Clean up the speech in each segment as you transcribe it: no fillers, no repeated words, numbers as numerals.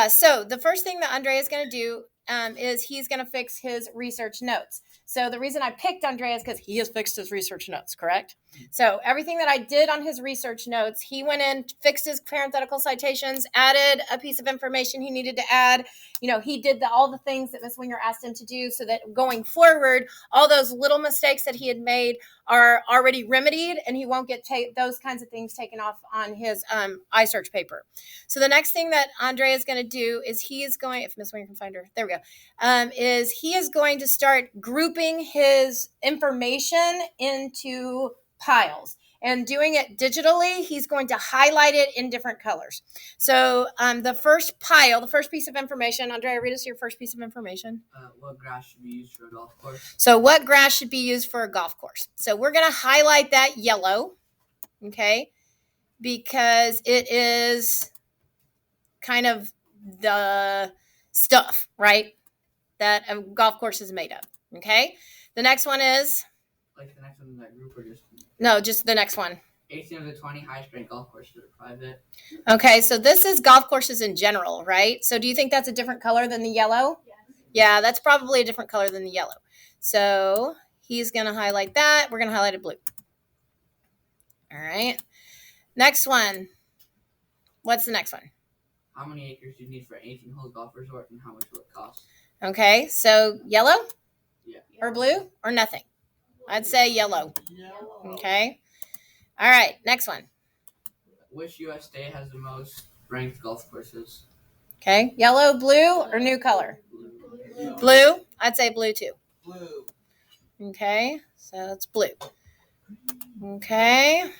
So the first thing that Andrea is going to do is he's going to fix his research notes. So the reason I picked Andrea is because he has fixed his research notes, correct? So everything that I did on his research notes, he went in, fixed his parenthetical citations, added a piece of information he needed to add. He did all the things that Ms. Winger asked him to do so that going forward, all those little mistakes that he had made are already remedied and he won't get those kinds of things taken off on his iSearch paper. So the next thing that Andrea is going to do is he is going, if Miss Winger can find her, there we go, is he is going to start grouping his information into piles and doing it digitally. He's going to highlight it in different colors. So the first piece of information, Andrea, read us your first piece of information. What grass should be used for a golf course? So what grass should be used for a golf course? So we're going to highlight that yellow, okay, because it is kind of the stuff, right, that a golf course is made of, okay? The next one is? Like the next one in that group or just? No, just the next one. 18 of the 20 highest ranked golf courses are private. Okay, so this is golf courses in general, right? So do you think that's a different color than the yellow? Yes. Yeah, that's probably a different color than the yellow. So he's going to highlight that. We're going to highlight it blue. All right. Next one. What's the next one? How many acres do you need for an 18-hole golf resort and how much will it cost? Okay, so yellow? Yeah. Or blue or nothing? I'd say yellow. Okay. All right, next one. Which U.S. state has the most ranked golf courses? Okay, yellow, blue, or new color? Blue? I'd say blue too. Blue. Okay, so it's blue. Okay.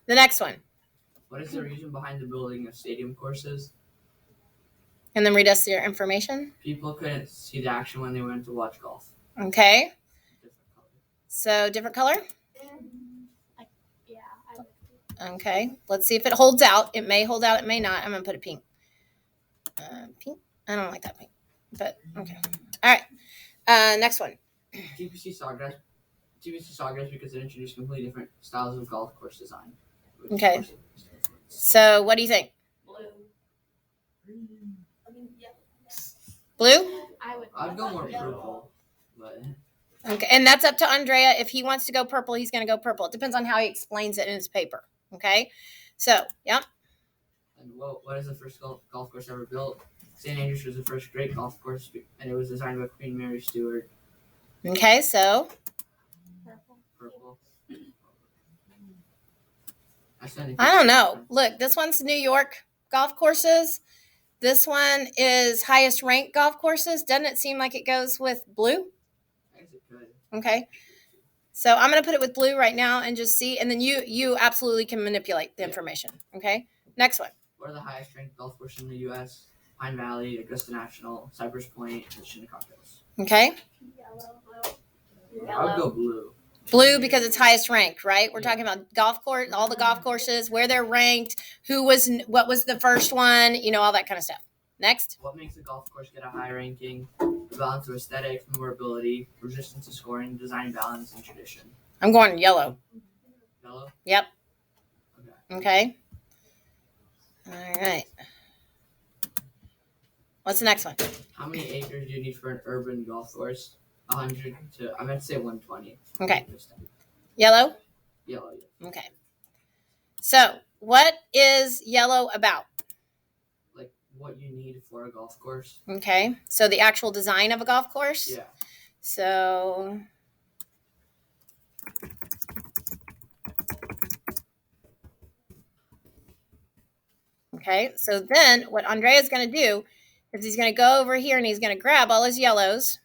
The next one. What is the reason behind the building of stadium courses? And then read us your information. People couldn't see the action when they went to watch golf. Okay. So different color? Yeah. Okay. Let's see if it holds out. It may hold out. It may not. I'm going to put it pink. Pink? I don't like that pink. But, okay. All right. Next one. TPC Sawgrass because it introduced completely different styles of golf course design. Okay. So what do you think? Blue? I'd go more purple. But... Okay. And that's up to Andrea. If he wants to go purple, he's going to go purple. It depends on how he explains it in his paper. Okay. So, yeah. And what is the first golf course ever built? St. Andrews was the first great golf course, and it was designed by Queen Mary Stuart. Okay, so Purple. I don't know. Look, this one's New York golf courses. This one is highest ranked golf courses. Doesn't it seem like it goes with blue? I guess it could. Okay. So I'm going to put it with blue right now and just see. And then you absolutely can manipulate the information. Okay. Next one. What are the highest ranked golf courses in the U.S.? Pine Valley, Augusta National, Cypress Point, and Shinnecock Hills. Okay. I would go blue. Blue because it's highest ranked, right? We're talking about golf course, all the golf courses, where they're ranked, what was the first one, all that kind of stuff. Next. What makes a golf course get a high ranking? The balance of aesthetics, maneuverability, resistance to scoring, design balance, and tradition. I'm going yellow. Yellow? Yep. Okay. All right. What's the next one? How many acres do you need for an urban golf course? 100 to, I meant to say 120. Okay. Yellow? Yellow. Okay. So, what is yellow about? Like what you need for a golf course. Okay. So, the actual design of a golf course? Yeah. So, okay. So, then what Andrea is going to do is he's going to go over here and he's going to grab all his yellows.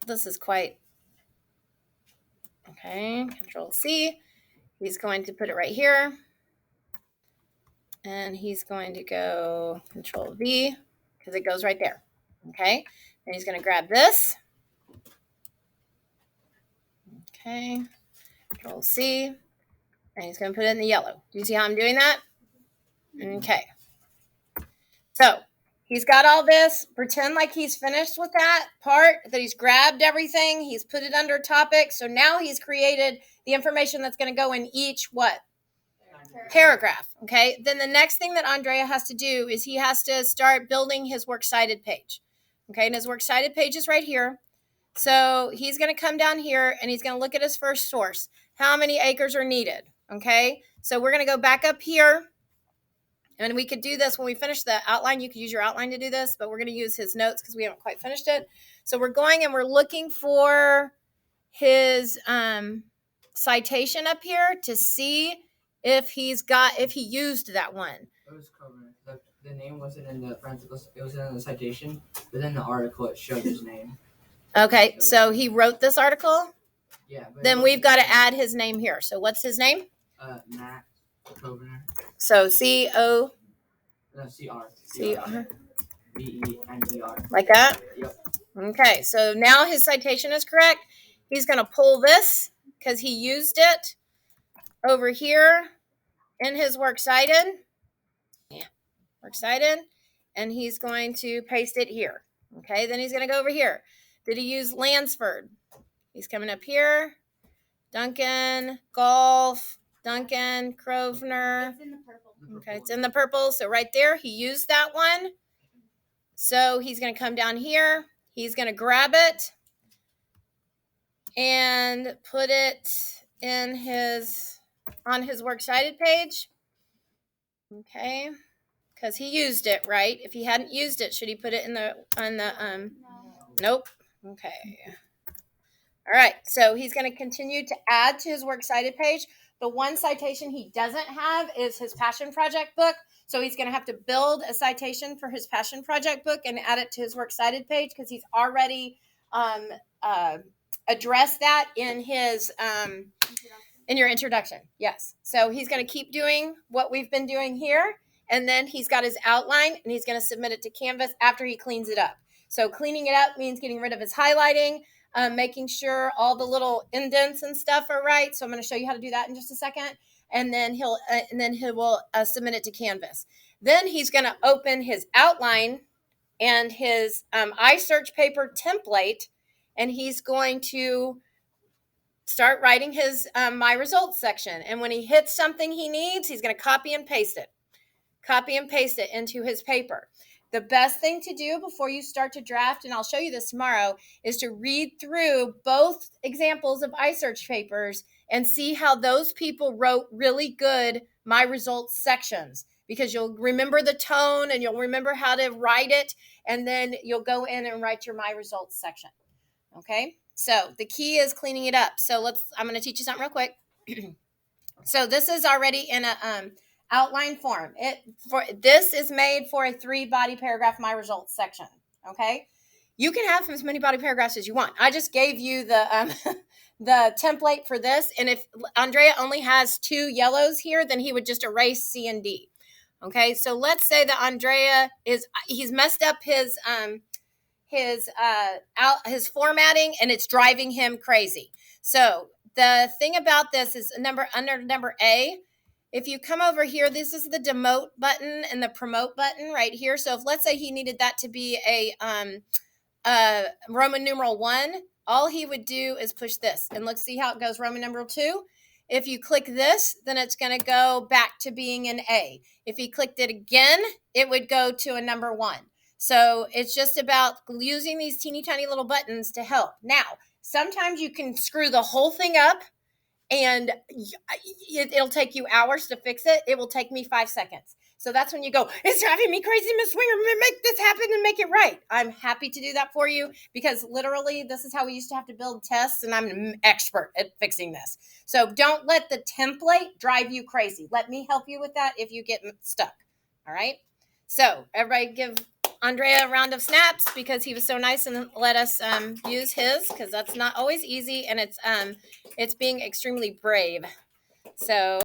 This is quite, okay, Control C. He's going to put it right here. And he's going to go Control V because it goes right there. Okay. And he's going to grab this. Okay. Control C. And he's going to put it in the yellow. Do you see how I'm doing that? Okay. So he's got all this. Pretend like he's finished with that part, that he's grabbed everything. He's put it under topic. So now he's created the information that's going to go in each what? paragraph. Okay. Then the next thing that Andrea has to do is he has to start building his works cited page. Okay. And his works cited page is right here. So he's going to come down here and he's going to look at his first source. How many acres are needed? Okay. So we're going to go back up here. And we could do this when we finish the outline. You could use your outline to do this, but we're going to use his notes because we haven't quite finished it. So we're going and we're looking for his citation up here to see if he used that one. It was covered. The name wasn't in the parentheses. It was in the citation, but in the article it showed his name. Okay, so he wrote this article. Yeah. Then we've got to add his name here. So what's his name? Matt Kovner. So C-O. No, C-R. C-R. B-E-N-E-R. Like that? Yep. Okay, so now his citation is correct. He's going to pull this because he used it over here in his works cited. Yeah, works cited. And he's going to paste it here. Okay, then he's going to go over here. Did he use Lansford? He's coming up here. Duncan, Golf, Duncan, Krovner. It's in the purple. Okay, it's in the purple. So right there, he used that one. So he's going to come down here. He's going to grab it and put it in on his works cited page. Okay, because he used it, right? If he hadn't used it, should he put it on the Nope. Okay. All right. So he's going to continue to add to his works cited page. The one citation he doesn't have is his passion project book. So he's going to have to build a citation for his passion project book and add it to his works cited page because he's already addressed that in his in your introduction. Yes. So he's going to keep doing what we've been doing here. And then he's got his outline and he's going to submit it to Canvas after he cleans it up. So cleaning it up means getting rid of his highlighting, making sure all the little indents and stuff are right. So I'm going to show you how to do that in just a second. And then he will submit it to Canvas. Then he's going to open his outline and his iSearch paper template, and he's going to start writing his My Results section. And when he hits something he needs, he's going to copy and paste it into his paper. The best thing to do before you start to draft, and I'll show you this tomorrow, is to read through both examples of iSearch papers and see how those people wrote really good My Results sections, because you'll remember the tone and you'll remember how to write it, and then you'll go in and write your My Results section. Okay, so the key is cleaning it up. So I'm going to teach you something real quick. So this is already in a outline form. This is made for a 3-body paragraph My Results section. Okay, you can have as many body paragraphs as you want. I just gave you the the template for this, and if Andrea only has 2 yellows here, then he would just erase C and D. Okay, so let's say that Andrea he's messed up his formatting and it's driving him crazy. So the thing about this is under number A. If you come over here, this is the demote button and the promote button right here. So if let's say he needed that to be a Roman numeral 1, all he would do is push this. And let's see how it goes Roman numeral 2. If you click this, then it's going to go back to being an A. If he clicked it again, it would go to a number 1. So it's just about using these teeny tiny little buttons to help. Now, sometimes you can screw the whole thing up, and it'll take you hours to fix it. It will take me 5 seconds. So that's when you go, it's driving me crazy, Miss Swinger, make this happen and make it right. I'm happy to do that for you, because literally this is how we used to have to build tests, and I'm an expert at fixing this. So don't let the template drive you crazy. Let me help you with that if you get stuck. All right. So everybody give Andrea a round of snaps, because he was so nice and let us use his, because that's not always easy, and it's being extremely brave. So